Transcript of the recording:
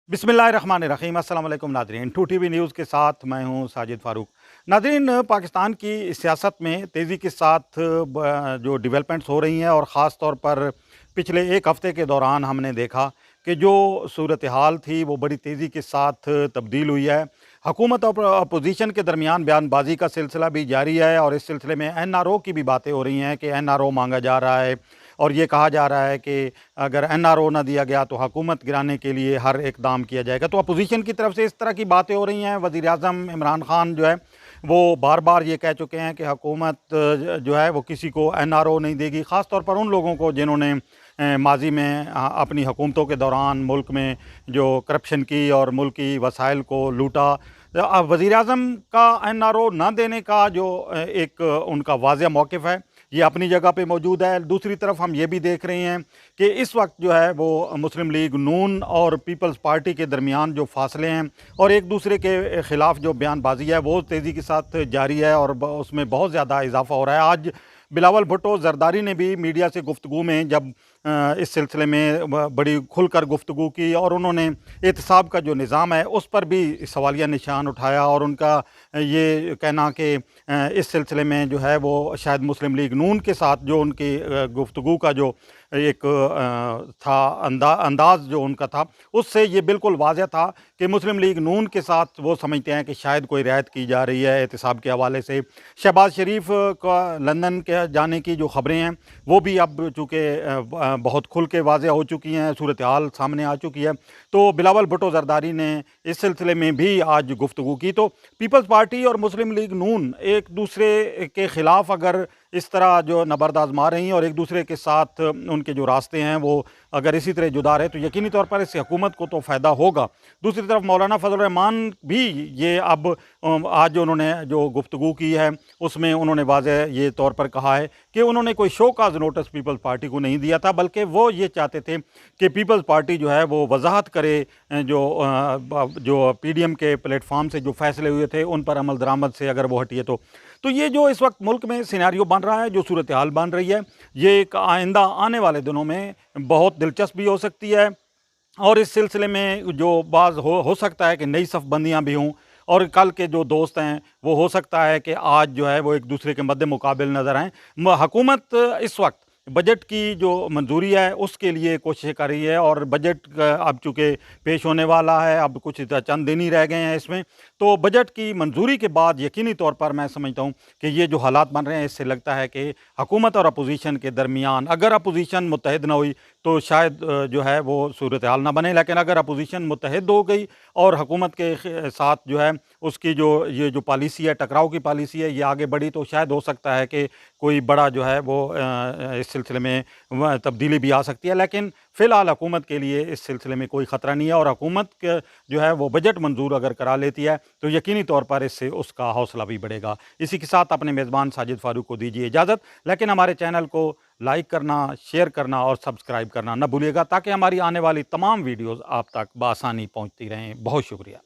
बिस्मिल्लाहिर्रहमानिर्रहीम। अस्सलाम वालेकुम नाज़रीन, 2TV न्यूज़ के साथ मैं हूं साजिद फ़ारूक। नाज़रीन, पाकिस्तान की सियासत में तेज़ी के साथ जो डेवलपमेंट्स हो रही हैं और ख़ास तौर पर पिछले एक हफ़्ते के दौरान हमने देखा कि जो सूरत हाल थी वो बड़ी तेज़ी के साथ तब्दील हुई है। हुकूमत और अपोजिशन के दरमियान बयानबाजी का सिलसिला भी जारी है और इस सिलसिले में NRO की भी बातें हो रही हैं कि NRO मांगा जा रहा है और ये कहा जा रहा है कि अगर NRO ना दिया गया तो हुकूमत गिराने के लिए हर इक़दाम किया जाएगा। तो अपोजिशन की तरफ से इस तरह की बातें हो रही हैं। वज़ीर-ए-आज़म इमरान खान जो है वो बार बार ये कह चुके हैं कि हुकूमत जो है वो किसी को NRO नहीं देगी, ख़ास तौर पर उन लोगों को जिन्होंने माजी में अपनी हुकूमतों के दौरान मुल्क में जो करप्शन की और मुल्क की वसाइल को लूटा। वज़ीर-ए-आज़म का NRO ना देने का जो एक उनका वाज़ेह मौक़िफ़ है, ये अपनी जगह पे मौजूद है। दूसरी तरफ हम ये भी देख रहे हैं कि इस वक्त जो है वो मुस्लिम लीग नून और पीपल्स पार्टी के दरमियान जो फासले हैं और एक दूसरे के ख़िलाफ़ जो बयानबाजी है वो तेज़ी के साथ जारी है और उसमें बहुत ज़्यादा इजाफ़ा हो रहा है। आज बिलावल भुट्टो ज़रदारी ने भी मीडिया से गुफ्तगू में जब इस सिलसिले में बड़ी खुलकर गुफ्तगू की और उन्होंने एहतसाब का जो निज़ाम है उस पर भी सवालिया निशान उठाया और उनका ये कहना कि इस सिलसिले में जो है वो शायद मुस्लिम लीग नून के साथ जो उनकी गुफ्तगू का जो एक था अंदाज़ जो उनका था, उससे ये बिल्कुल वाज़ेह था कि मुस्लिम लीग नून के साथ वो समझते हैं कि शायद कोई रियायत की जा रही है एहतसाब के हवाले से। शहबाज शरीफ का लंदन के जाने की जो ख़बरें हैं वो भी अब चूँकि बहुत खुल के वाज़ेह हो चुकी हैं, सूरत हाल सामने आ चुकी है। तो बिलावल भुट्टो ज़रदारी ने इस सिलसिले में भी आज गुफ्तगू की। तो पीपल्स पार्टी और मुस्लिम लीग नून एक दूसरे के ख़िलाफ़ अगर इस तरह जो नबर्द आज़मा रही हैं और एक दूसरे के साथ उनके जो रास्ते हैं वो अगर इसी तरह जुदा रहे तो यकीनी तौर पर इससे हुकूमत को तो फ़ायदा होगा। दूसरी तरफ मौलाना फजल रहमान भी ये अब आज जो उन्होंने जो गुफ्तगू की है उसमें उन्होंने वाज़ेह ये तौर पर कहा है कि उन्होंने कोई शोकाज़ नोटिस पीपल्स पार्टी को नहीं दिया था, बल्कि वो ये चाहते थे कि पीपल्स पार्टी जो है वो वजाहत करे जो PDM के प्लेटफॉर्म से जो फैसले हुए थे उन पर अमल दरामद से अगर वो हटिए तो ये जो इस वक्त मुल्क में सिनेरियो बन रहा है, जो सूरत हाल बन रही है, ये एक आइंदा आने वाले दिनों में बहुत दिलचस्प भी हो सकती है और इस सिलसिले में जो बाज़ हो सकता है कि नई सफ़बंदियाँ भी हों और कल के जो दोस्त हैं वो हो सकता है कि आज जो है वो एक दूसरे के मद्दे मुकाबिल नज़र आएँ। हुकूमत इस वक्त बजट की जो मंजूरी है उसके लिए कोशिश कर रही है और बजट अब चूँकि पेश होने वाला है, अब कुछ चंद दिन ही रह गए हैं इसमें, तो बजट की मंजूरी के बाद यकीनी तौर पर मैं समझता हूँ कि ये जो हालात बन रहे हैं इससे लगता है कि हुकूमत और अपोजिशन के दरमियान अगर अपोजिशन मुत्तहिद ना हुई तो शायद जो है वो सूरत हाल ना बने, लेकिन अगर अपोजिशन मुत्तहिद हो गई और हुकूमत के साथ जो है उसकी ये जो पॉलिसी है, टकराव की पॉलिसी है, ये आगे बढ़ी तो शायद हो सकता है कि कोई बड़ा जो है वो इस सिलसिले में तब्दीली भी आ सकती है। लेकिन फ़िलहाल हुकूमत के लिए इस सिलसिले में कोई ख़तरा नहीं है और हुकूमत जो है वो बजट मंजूर अगर करा लेती है तो यकीनी तौर पर इससे उसका हौसला भी बढ़ेगा। इसी के साथ अपने मेज़बान साजिद फ़ारूक को दीजिए इजाज़त, लेकिन हमारे चैनल को लाइक करना, शेयर करना और सब्सक्राइब करना न भूलिएगा ताकि हमारी आने वाली तमाम वीडियोज़ आप तक बआसानी पहुँचती रहें। बहुत शुक्रिया।